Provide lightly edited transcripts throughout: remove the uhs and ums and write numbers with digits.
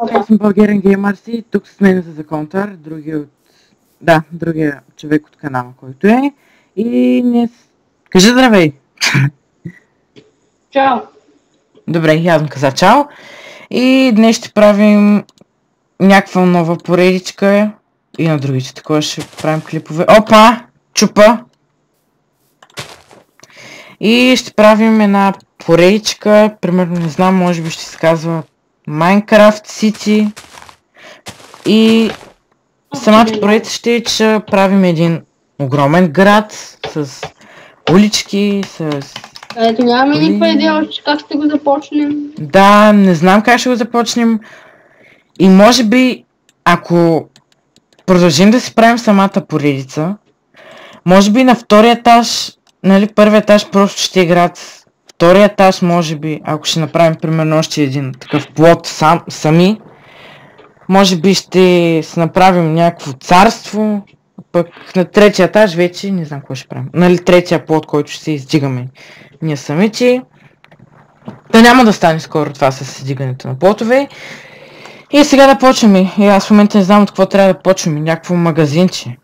Аз съм Българен Геймърс и тук с мен за Контър, другия човек от канала, който е. И не... Кажи здравей! Чао! Добре, я каза чао. И днес ще правим някаква нова поредичка. И на другите такова ще правим клипове. Опа! Чупа! И ще правим една поредичка, примерно не знам, може би ще се казва Minecraft City. И самата поредица ще е, че правим един огромен град с улички, с... Ето нямаме никаква идея още как ще го започнем. Да, не знам как ще го започнем. И може би, ако продължим да си правим самата поредица, може би на втория етаж, нали, първият етаж просто ще е град. Втория етаж, може би, ако ще направим примерно още един такъв плот сами, може би ще се направим някакво царство, пък на третия етаж вече не знам какво ще правим. Нали, третия плот, който ще се издигаме ние самите. Да няма да стане скоро това с издигането на плотове. И сега да почваме. И аз в момента не знам от какво трябва да почваме. Някакво магазинче.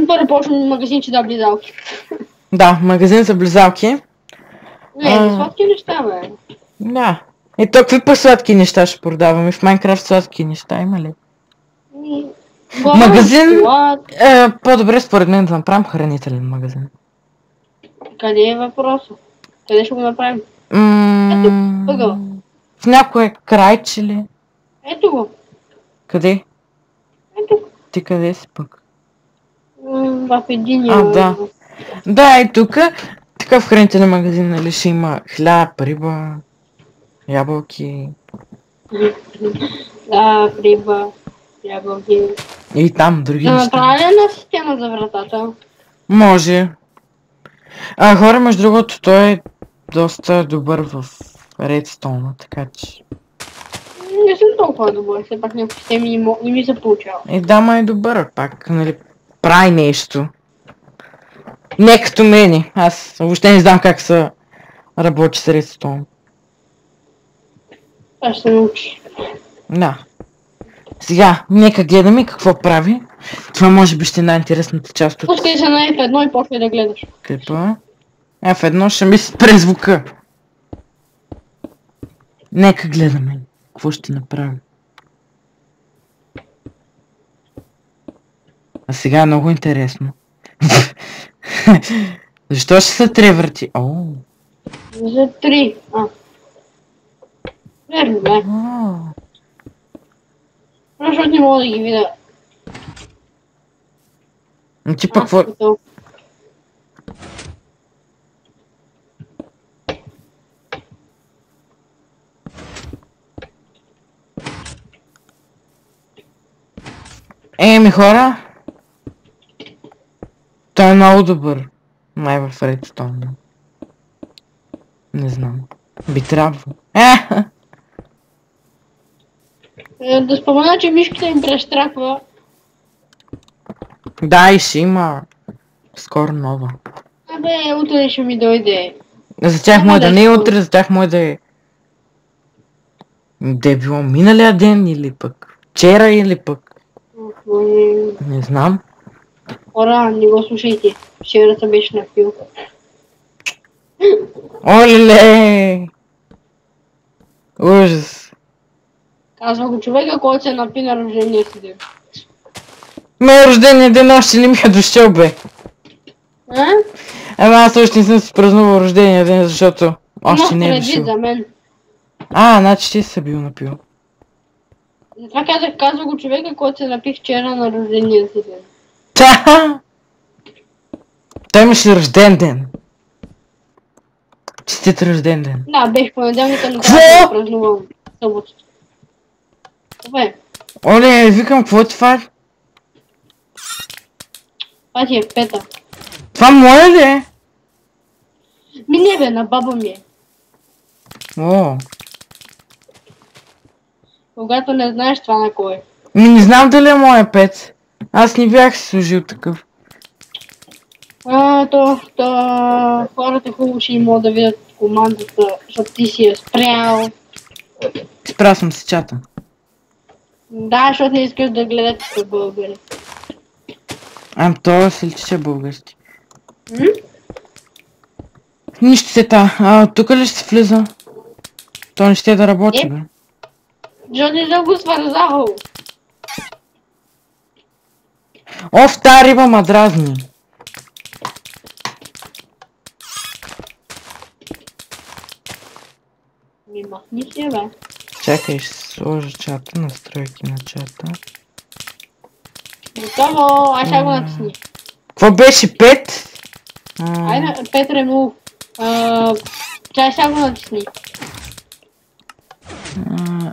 Първо почваме магазинче да близалки. Да, магазин за близалки. Не, за сладки неща, бе. Да. И то какви по-сладки неща ще продаваме? В Майнкрафт сладки неща има ли? Магазин? По-добре според мен да направим хранителен магазин. Къде е въпросът? Къде ще го направим? Ето, ъгъл. В някое крайче ли? Ето го. Къде? Ето. Ти къде си пък? В единия. Да. Да, и тук такъв хранителен магазин, нали, ще има хляб, риба, ябълки. Да, риба, ябълки. И там други Да неща. направя ли една система за вратата? Може. Хора, между другото, той е доста добър в Redstone, така че... Не съм толкова добър, все пак някакви системи не ми се получава. Да, ма е добър, пак, нали, прави нещо. Не като мене, аз въобще не знам как се работи с Redstone. Аз ще научи. Да. Сега, нека гледаме какво прави. Това може би ще е най-интересната част от Пускай се на F1 и почвай да гледаш. клипа. F1 ще ми спре звука. Нека гледаме какво ще направим. А сега е много интересно. Защо ще се тревърти? За 3. Верно, бе. Защото не мога да ги видя. Но ти пък какво... Еми хора, той е много добър. Май в Redstone. Не знам. Би трябвало. Да спомена, че мишката ми престраква. Да, и ще има скоро нова. Абе, утре ще ми дойде. За тях може да не е утре, за тях може да е... Да е било миналия ден или пък вчера или пък... Не знам. Хора, не го слушайте. Вчера се беше напил. Оле! Ужас. Казва го човека, който се напи на рождения си ден. Моя рождения ден още не ми е дошъл, бе. Ама аз още не съм си празнувал рождения ден, защото още не е дошъл. За мен. Значи ти си бил напил. Затова казва го човека, който се напи вчера на рождения си ден. Той имаше рожден ден. Честит рожден ден. Да, беше понеделника, но трябва да празнувам съботата. Добре. Оле, викам, какво е това? Това ти е пета. Това моя ли е? Не бе, на баба ми е. Когато не знаеш това на кой е. Не знам дали е моя пет. Аз не бях си служил такъв. Хората хубаво ще им могат да видят командата, защото ти си я спрял. Спря съм си чата. Да, защото не искаш да гледате с българи. Това се личи, че е български. Нищо се та. Тук ли ще се влиза? То не ще да работи, бе. Джони да го свързал. Оф, тая риба ма дразни. Ми махни си, бе. Чакай, ще сложа чата, настройки на чата. Готово, аз ще го натисни. Какво беше 5? Айде, Петре, много. Чай ще го натисни.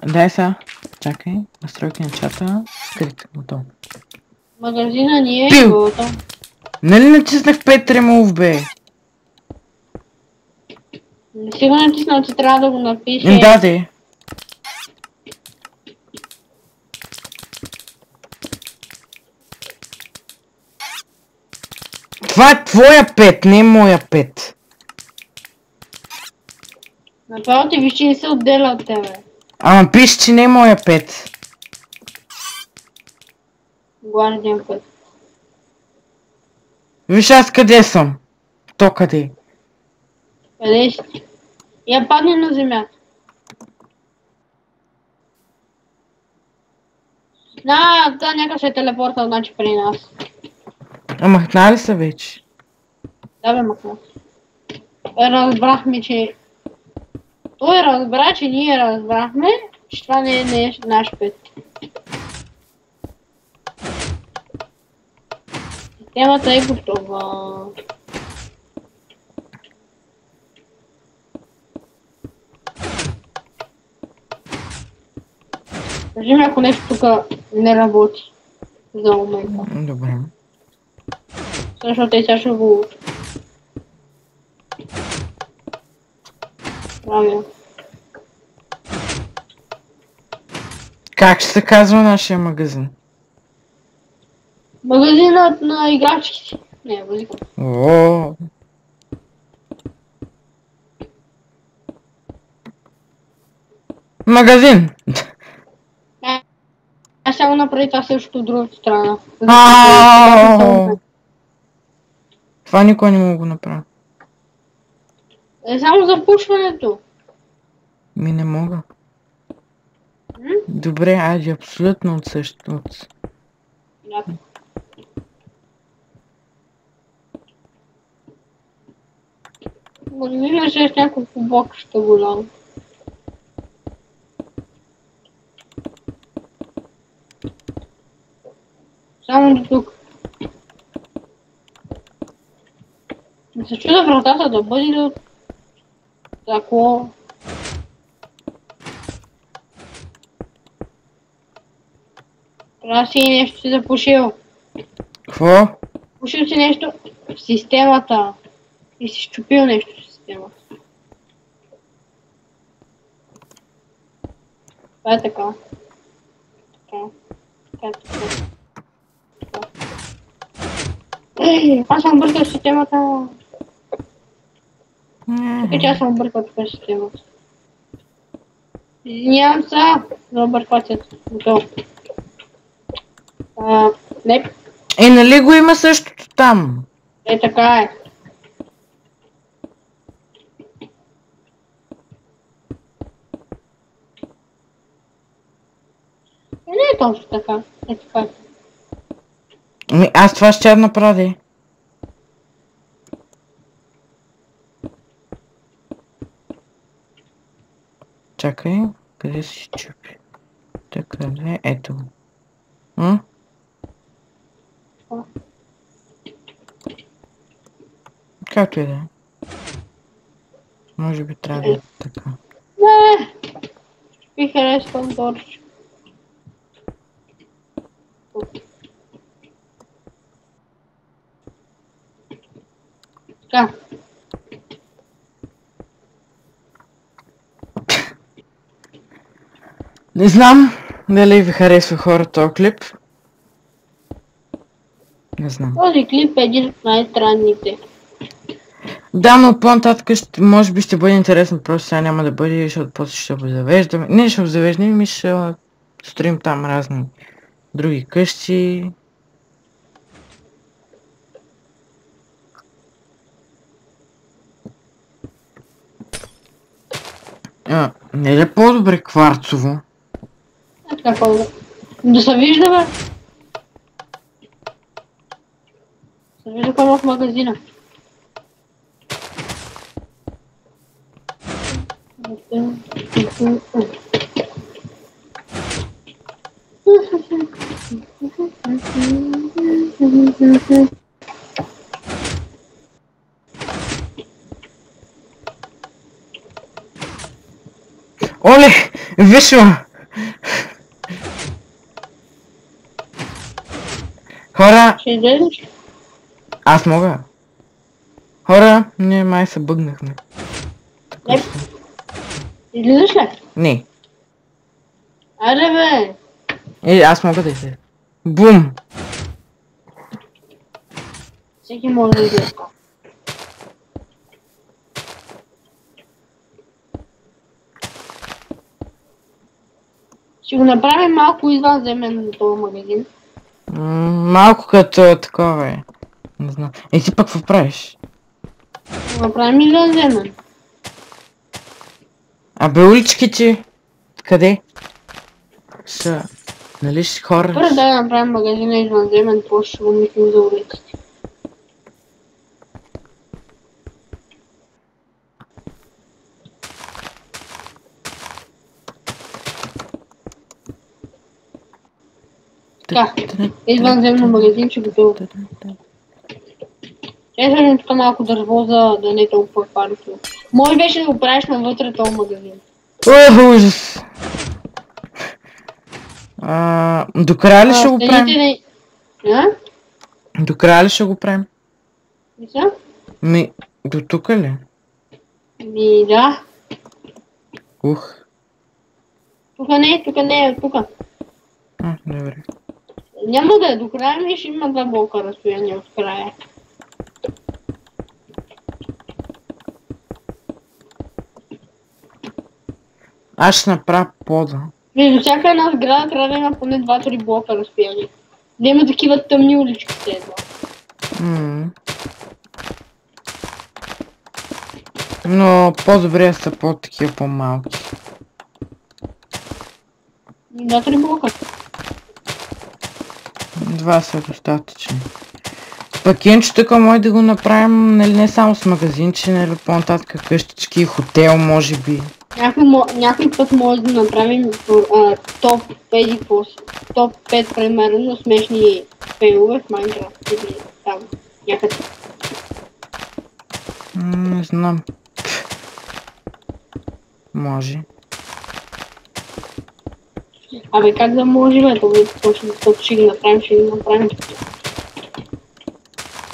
Дай сега. Чакай, настройки на чата. Скрит, готово. Магазина ни е готов. Нали натиснах 5 ремов, бе? Не си го натиснал, че трябва да го напише. Да, де. Това е твоя 5, не моя 5. Направо ти виж, че не се отделя от тебе. Ама пише, че не е моя 5. Guardian 5. Виж аз къде съм. То къде? Къде си? Я падне на земята. Да, някак се телепорта, значи при нас. Махнали са вече. Да бе, махна. Разбрахме, че... Той разбра, че ние разбрахме, че това не е наш пет. Системата е готова. Кажи ми, ако нещо тук не работи за момента. Добре. Защото те сега ще го... Правя. Как ще се казва нашия магазин? Магазинът на играчки. Не, възикам. О. Магазин! Аз само направи това също от другата страна. Това никой не мога го направи. Е само за пушването. Ми не мога. Добре, айде, абсолютно от същото. Може би имаше няколко блокчета голям. Само до тук. Не се чуда вратата да бъде до... Тако... Трябва си нещо си запушил. Какво? Пушил си нещо в системата. И си щупил нещо в системата. Това е така. Аз съм бъркал системата. Така че аз съм бъркал тук системата. Извинявам се за обърквацията. Готово. Не. Нали го има същото там? Е, така е. Не е точно така. Е, така е. Аз това ще я направя. Чакай, къде си чупи? Така, къде? Ето го. Както и да е. Може би трябва да е така. Не! Ви харесвам точно. Така. Не знам дали ви харесва хора този клип. Не знам. Този клип е един от най-странните. Да, но по-нататък може би ще бъде интересно, просто сега няма да бъде, защото после ще го завеждаме. Не ще го завеждаме, ми ще строим там разни други къщи. Не е ли по-добре кварцово? Така по-добре. Да се вижда, бе. Се вижда кой има в магазина. Оле! Вишва! Хора! Ще излезеш? Аз мога. Хора, ние май се бъгнахме. Не. Излизаш ли? Не. Аре, бе! Аз мога да излеза. Бум! Всеки може да излезе. Ще го направим малко извънземен за този магазин. Малко като такова е. Не знам. Ти пък какво правиш? Ще го направим извънземен. Абе уличките? Къде? Са... Нали ще хора? Първо да направим магазина извънземен, после ще го мислим за улиците. Така, извънземно магазинче готово. Ето тук малко дърво, за да не е толкова парито. Може беше да го правиш навътре този магазин. Ужас! До края ли ще го правим? До края ли ще го правим? До тук ли? Да. Ух. Тук не, тук. Добре. Няма да е до края, ми ще има 2 блока разстояние от края. Аз ще направя пода. Между всяка една сграда трябва да има поне 2-3 блока разстояние. Да има такива тъмни улички едва. Но по-добре са по-такива по-малки. 2-3 блока. 2 са достатъчни. Пък Енчо тук може да го направим, нали, не само с магазинче, нали, по-нататък къщички, хотел може би. Някой път може да направим топ 5 примерно смешни фейлове в Майнкрафт или там някъде. Не знам. Може. Абе как да може, бе, това ще ги направим,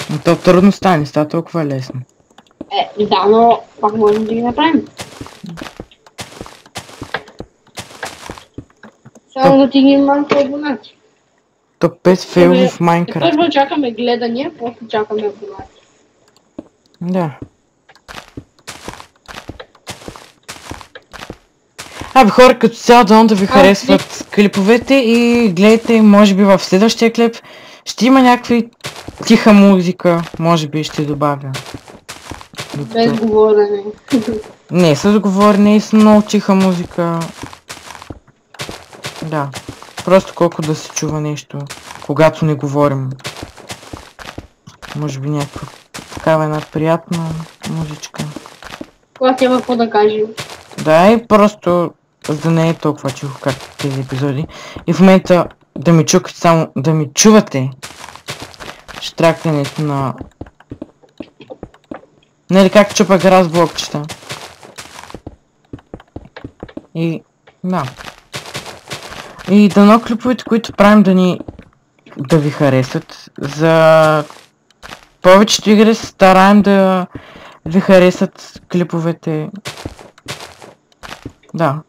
Но то трудно стане, става толкова лесно. Да, но пак можем да ги направим. Само да ти ги малко абонати. Топ 5 фейлове в Майнкрафт. Първо чакаме гледания, после чакаме абонати. Да. Абе хора, като цяло дано да ви харесват клиповете и гледайте, може би в следващия клип ще има някакви тиха музика, може би ще добавя. Без говорене. Не, с говорене и с много тиха музика. Да, просто колко да се чува нещо, когато не говорим. Може би някаква такава една приятна музичка. Когато има какво да кажем. Да, и просто за да не е толкова тихо както тези епизоди. И в момента да ми чукате само, да ми чувате штракането на... Нали как чупа гра с блокчета. И... да. И дано клиповете, които правим да ви харесат. За повечето игри се стараем да ви харесат клиповете. Да.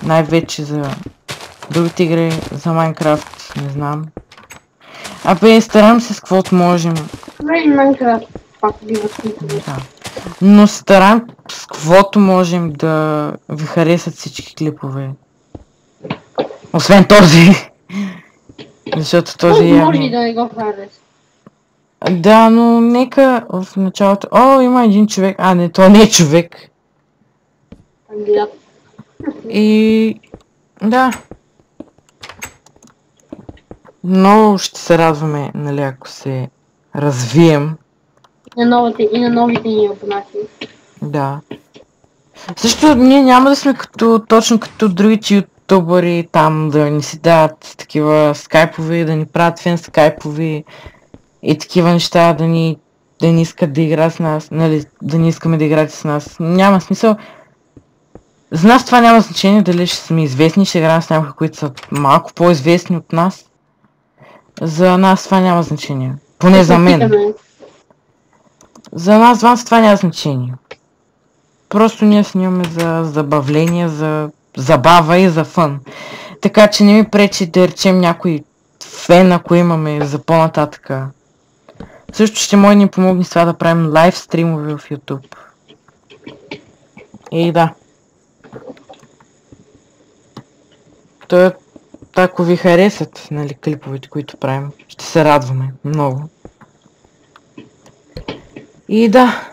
Най-вече за другите игри, за Майнкрафт, не знам. Абе, старам се с каквото можем. Майнкрафт. пак биват клипове. Да. Но старам с каквото можем да ви харесат всички клипове. Освен този. Защото този Може и явно... да не го хареса. Да, но нека в началото... О, има един човек. А, не, то не е човек. Кандидат. И... Да. Много ще се радваме, нали, ако се развием. И на новите ни абонати. Да. Също ние няма да сме точно като другите ютубъри там да ни си дават такива скайпови, да ни правят фен скайпови и такива неща, да ни искат да играят с нас, нали, да не искаме да играете с нас. Няма смисъл. За нас това няма значение дали ще сме известни, ще играем с някои, които са малко по-известни от нас. За нас това няма значение. Поне за мен. За нас това няма значение. Просто ние снимаме за забавление, за забава и за фън. Така че не ми пречи да речем някой фен, ако имаме за по-нататъка. Също ще може да ни помогне с това да правим лайв стримове в YouTube. И да. То ако ви харесат, нали, клиповете, които правим, ще се радваме много. И да.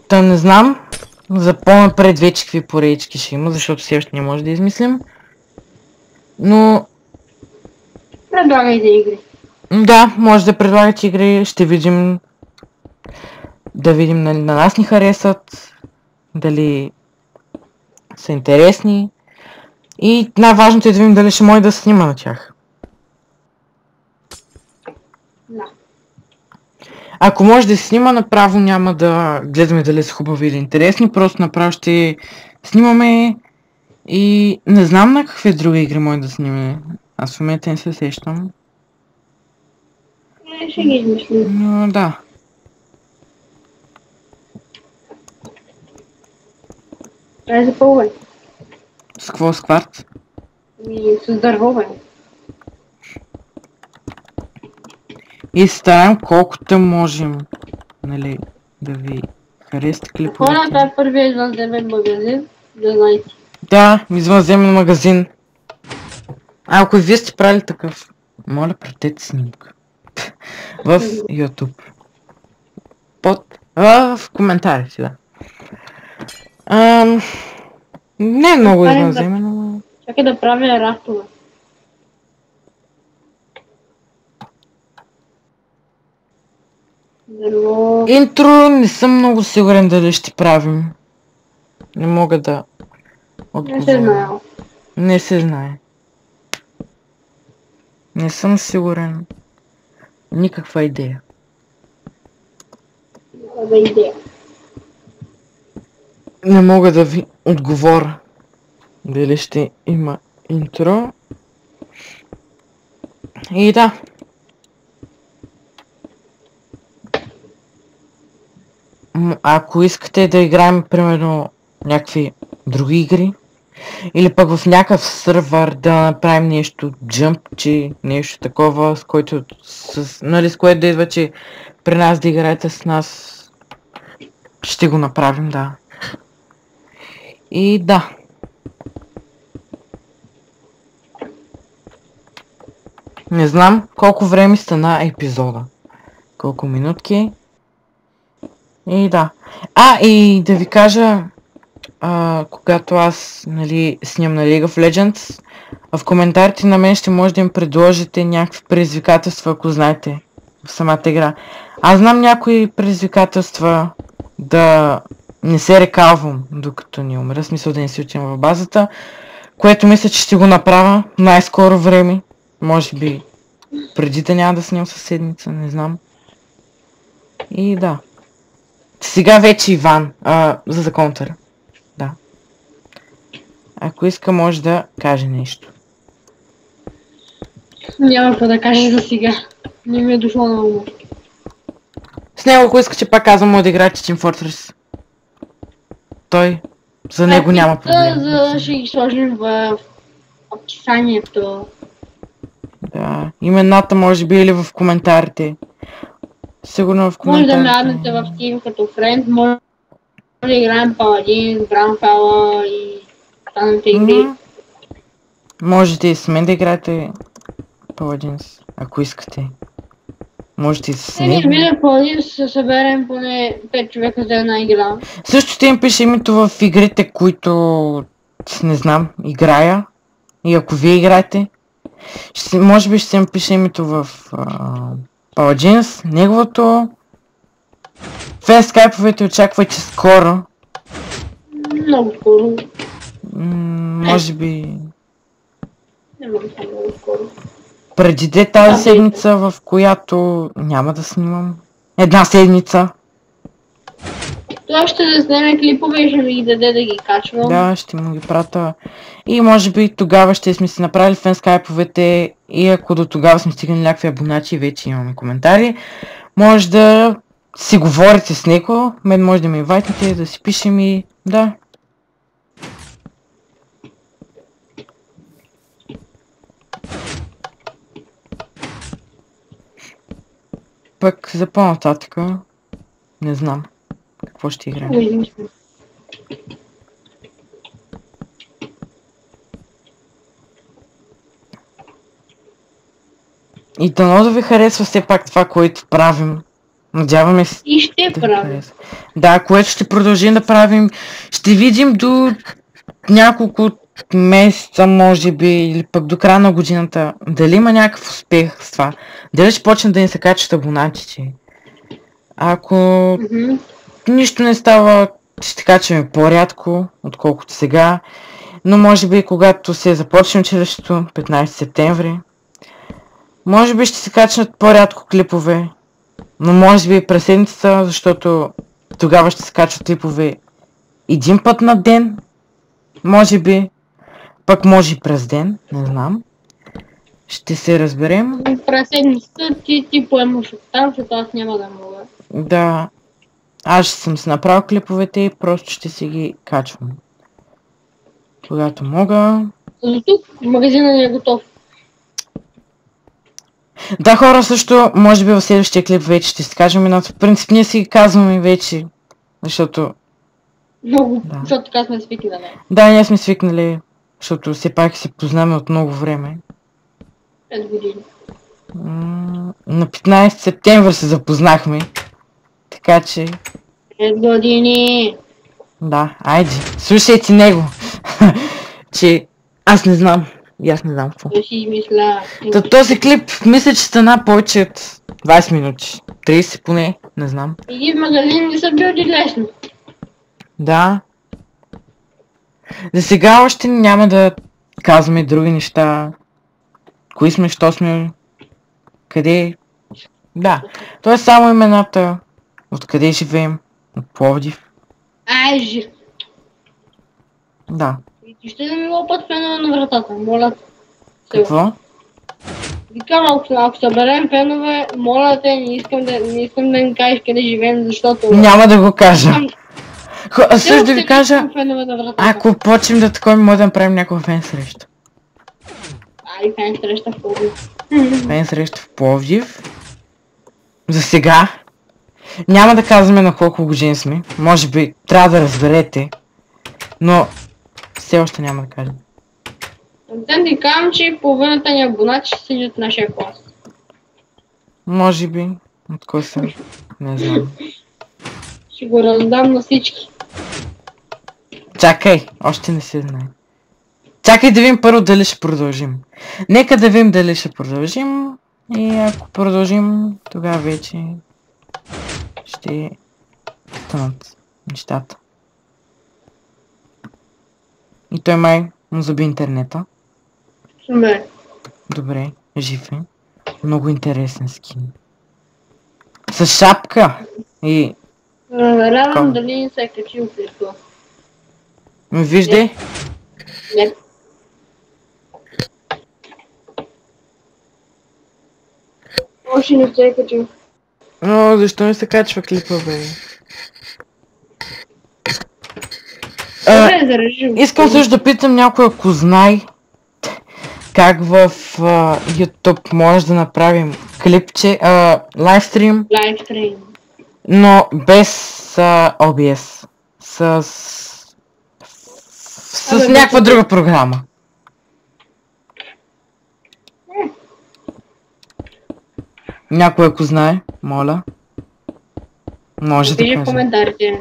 Та не знам, за по-напред вече какви поредички ще има, защото все още не може да измислим. Но... Предлагайте игри. Да, може да предлагате игри, ще видим... Да видим нали на нас ни харесат, дали са интересни. И най-важното е да видим дали ще може да снима на тях. Да. Ако може да се снима, направо няма да гледаме дали са хубави или интересни, просто направо ще снимаме и не знам на какви други игри може да снимаме. Аз в момента не се сещам. Ще ги измислим. Но да. Запълвай. С какво с кварт? И с дърво, бе. И стараем колкото можем, нали, да ви харесате клиповете. Хората е първият извънземен магазин, да знаете. Да, извънземен магазин. А ако и вие сте правили такъв, моля пратете снимка. В YouTube. В коментарите, да. Не е много извънземен, но... Чакай да правя рафтове. Дърво... Интро не съм много сигурен дали ще правим. Не мога да отговоря. Не се знае. Не се знае. Не съм сигурен. Никаква идея. Да идея. Не мога да ви отговоря. Дали ще има интро. И да. Ако искате да играем, примерно, някакви други игри, или пък в някакъв сървър да направим нещо джъмпчи, нещо такова, с което, нали, с което да идва, че при нас да играете с нас, ще го направим, да. И да. Не знам колко време стана епизода. Колко минутки. И да. И да ви кажа, когато аз, нали, снимам на League of Legends, в коментарите на мен ще може да им предложите някакви предизвикателства, ако знаете в самата игра. Аз знам някои предизвикателства да не се рекалвам, докато не умра, в смисъл да не си отивам в базата, което мисля, че ще го направя най-скоро време. Може би преди да няма да снимам със седмица, не знам. И да. Сега вече Иван, за контър. Да. Ако иска, може да каже нещо. Няма какво да кажа за сега. Не ми е дошло на ума. С него, ако иска, че пак казвам, може да играе Team Fortress. Той, за него няма проблем. Ще ги сложим в описанието. Да, имената може би или в коментарите. Сигурно в Може да ме коментарите. аднете в Team като френд, може да играем Паладин, Гранфала и останалите игри. Можете и с мен да играете Paladins, ако искате. Можете и с Ние него. мисля Паладин се съберем поне 5 човека за една игра. Също ще им пише името в игрите, които не знам, играя. И ако вие играете, може би ще им пише името в Paladins, неговото. Фейскайповете очаквайте скоро. Много скоро. Може би Не мога да съм много скоро. преди тази седмица, в която няма да снимам. Една седмица. Това ще да снеме клипове и ще ми ги даде да ги качвам. Да, ще му ги пратя. И може би тогава ще сме си направили фенскайповете и ако до тогава сме стигнали някакви абонати, вече имаме коментари, може да си говорите с него, мен може да ме инвайтнете, да си пишем и да. Пък за по-нататъка, не знам какво ще играем. Видим се. И дано да ви харесва все пак това, което правим. Надяваме се И ще да ви правя. харесва. Да, което ще продължим да правим. Ще видим до няколко месеца, може би, или пък до края на годината, дали има някакъв успех с това. Дали ще почнат да ни се качат абонатите. Ако Мгм. нищо не става, ще качваме по-рядко, отколкото сега. Но може би когато се започне училището, 15 септември, може би ще се качнат по-рядко клипове. Но може би и през седмицата, защото тогава ще се качват клипове един път на ден. Може би. Пък може и през ден, не знам. Ще се разберем. През седмицата ти поемаш от там, защото аз няма да мога. Да. Аз ще съм си направил клиповете и просто ще си ги качвам. Когато мога. За тук магазина не е готов. Да, хора, също, може би в следващия клип вече ще си кажем едното. В принцип ние си ги казваме вече. Защото... Много, Да. защото така сме свикнали. Да, ние сме свикнали. Защото все пак се познаваме от много време. 5 години. На 15 септември се запознахме. Така че... 5 години. Да, айде. Слушайте него. Че... Аз не знам. И аз не знам какво. Да си измисля. Този клип мисля, че стана повече от 20 минути. 30 поне. Не знам. Иди в магазин не са билди лесно. Да. За сега още няма да казваме други неща. Кои сме, що сме, къде. Да. То е само имената. Откъде живеем. От Пловдив. Ай, Да. и ти ще да ми лопат фенове на вратата, моля те. Какво? Викам, ако съберем фенове, моля те, не искам да ми кажеш къде живеем, защото... Няма да го кажа. Искам- Също да ви кажа, фенове на вратата. ако почнем да такова, може да направим някаква фен среща. Ай, фен среща в Пловдив. Фен среща в Пловдив. За сега. Няма да казваме на колко години сме. Може би трябва да разберете. Но все още няма да кажем. Там ти казвам, че половината ни абонати ще седят в нашия клас. Може би. От кой съм? Не знам. Ще го раздам на всички. Чакай, още не се знае. Чакай да видим първо дали ще продължим. Нека да видим дали ще продължим. И ако продължим, тогава вече ще станат нещата. И той май му заби интернета. Супер. Добре, жив е. Много интересен скин. С шапка. И Проверявам Ком. дали не се е качил клипа. ме виждай. Не. Още не се е качил. О, защо не се качва клипа, бе? Добре, зарежи. Искам също да питам някой, ако знае как в YouTube може да направим клипче, лайвстрим, Лайвстрим. но без OBS. С някаква друга програма. Някой ако знае, моля. Може да Пиши в каже. коментарите.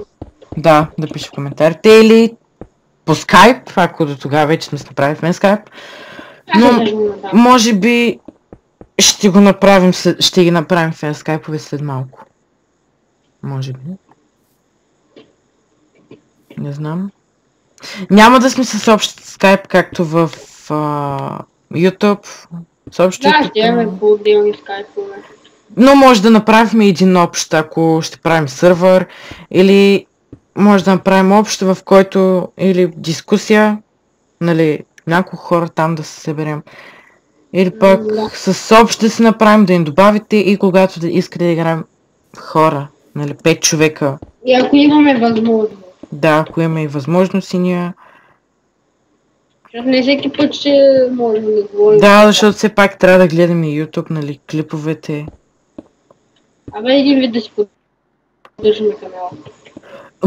Да, да пише в коментарите или по скайп, ако до тогава вече сме се направили в скайп. Но може би ще го направим, ще ги направим в скайпове след малко. Може би. Не знам. Няма да сме с общ скайп, както в YouTube. С общ Да, YouTube, ще имаме по-отделни скайпове. но може да направим един общ, ако ще правим сървър, или може да направим общо, в който или дискусия, нали, няколко хора там да се съберем. Или пък с общ да си направим, да им добавите и когато да искате да играем хора, нали, 5 човека. И ако имаме възможност. Да, ако имаме и възможност и ние. Защото не всеки път ще може да говорим. Да, защото все пак трябва да гледаме YouTube, нали, клиповете. Абе един вид да си поддържаме канала.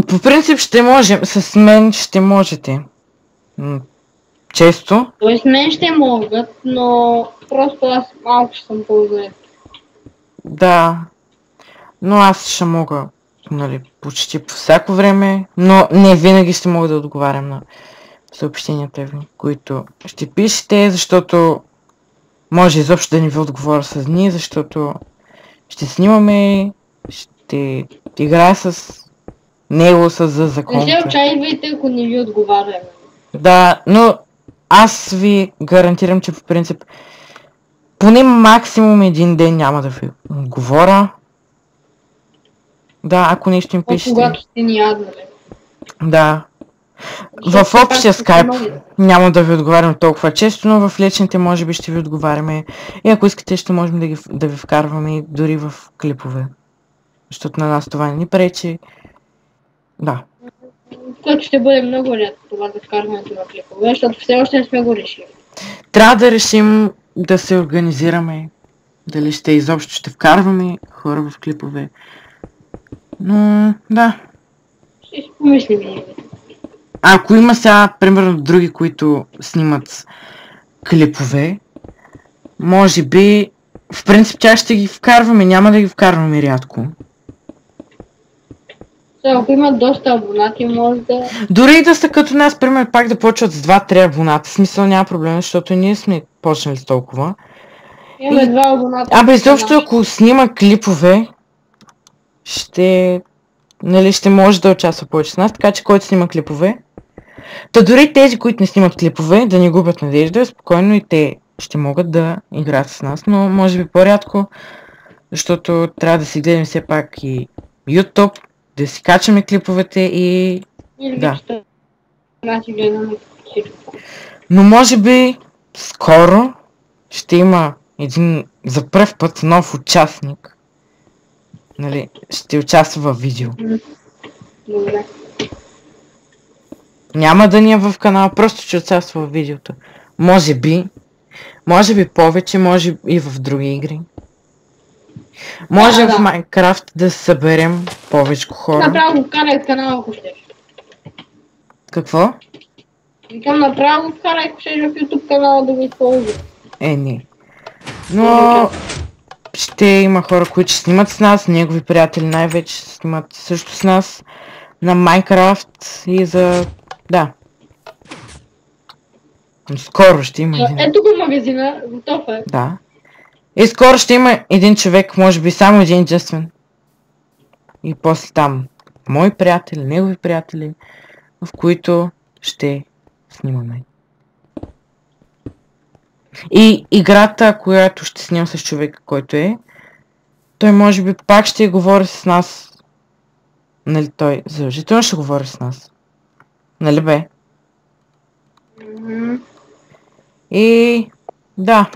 По принцип ще можем, с мен ще можете. Често. Тоест мен ще могат, но просто аз малко ще съм по-зает. Да. Но аз ще мога, нали, почти по всяко време, но не винаги ще мога да отговарям на съобщенията ви, които ще пишете, защото може изобщо да не ви отговоря с дни, защото ще снимаме, ще играя с него, за закон. Не се отчаивайте, ако не ви отговаряме. Да, но аз ви гарантирам, че по принцип поне максимум един ден няма да ви отговоря. Да, ако нещо им пишете. Когато сте ни яднали. Да. В общия скайп няма да ви отговарям толкова често, но в личните може би ще ви отговаряме. И ако искате, ще можем да ви вкарваме дори в клипове. Защото на нас това не ни пречи. Да. Което ще бъде много рядко това да вкарването на клипове, защото все още не сме го решили. Трябва да решим да се организираме. Дали изобщо ще вкарваме хора в клипове. Но, да. Ще си помислим и Ако има сега, примерно, други, които снимат клипове, може би, в принцип тя ще ги вкарваме, няма да ги вкарваме рядко. Ако имат доста абонати, може да... Дори и да са като нас, примерно, пак да почват с 2-3 абоната, смисъл няма проблем, защото ние сме почнали с толкова. Имаме 2 абоната. Абе, изобщо ако снима клипове, нали, ще може да участва повече с нас, така че който снима клипове. Та дори тези, които не снимат клипове, да не губят надежда, спокойно и те ще могат да играят с нас, но може би по-рядко, защото трябва да си гледаме все пак и YouTube, да си качаме клиповете и... Да. Но може би скоро ще има един за пръв път нов участник. Нали, ще участва в видео. Добре. Няма да ни е в канала, просто ще участва в видеото. Може би повече, може и в други игри. Може в Minecraft да съберем повече хора. Направо го вкарай в канала, ако щеш. Какво? Викам направо го вкарай, ако щеш в YouTube канала да го използва. Не. Но ще има хора, които ще снимат с нас, негови приятели най-вече снимат също с нас на Minecraft и за... Да. Скоро ще има един. Ето го магазина, готов е. Да. И скоро ще има един човек, може би само един единствен. И после там мои приятели, негови приятели, в които ще снимаме. И играта, която ще снимам с човека, който той може би пак ще говори с нас. Нали, той задължително ще говори с нас. Нали бе? И да.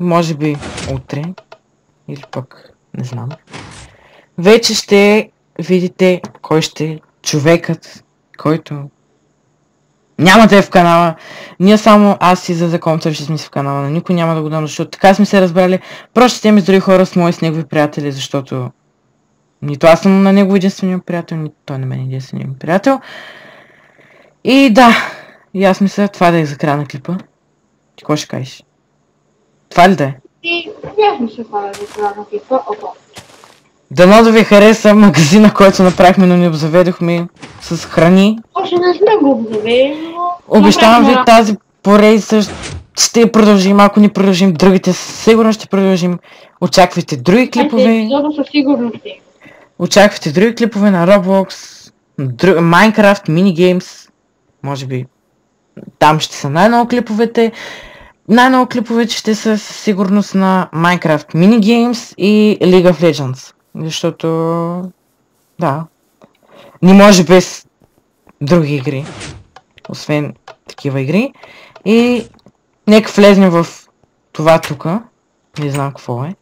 Може би утре. Или пък не знам. Вече ще видите кой ще е човекът, който Няма да е в канала. Ние само аз и за закон ще сме си в канала. На никой няма да го дам, защото така сме се разбрали. Просто ще ми с други хора, с мои, с негови приятели, защото нито аз съм на него единствения приятел, нито той на мен единствения ми приятел. И да, и аз мисля това да е за края на клипа. Ти какво ще кажеш? Това ли да е? И аз мисля това да е за края на клипа. Опа. Дано да ви хареса магазина, който направихме, но не обзаведохме с храни. Още не сме го обзавели, но... Обещавам ви тази поредица ще продължим, ако не продължим другите, сигурно ще продължим. Очаквайте други клипове. Епизода със сигурност е. Очаквайте други клипове на Roblox, Minecraft, Minigames. Може би там ще са най-много клиповете. Най-много клиповете ще са със сигурност на Minecraft, Minigames и League of Legends. Защото... да. Не може без други игри. Освен такива игри. И нека влезнем в това тука. Не знам какво е.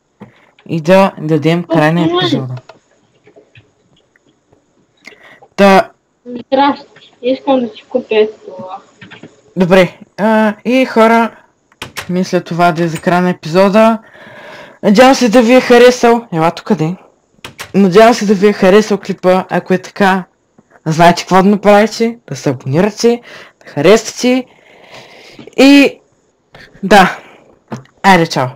И да дадем край на епизода. Да. Здрасти. Искам да си купя това. Добре. И хора, мисля това да е за край на епизода. Надявам се да ви е харесал. Ела тук къде? Надявам се да ви е харесал клипа. Ако е така, знаете какво да направите. Да се абонирате, да харесате. И да. Айде, чао.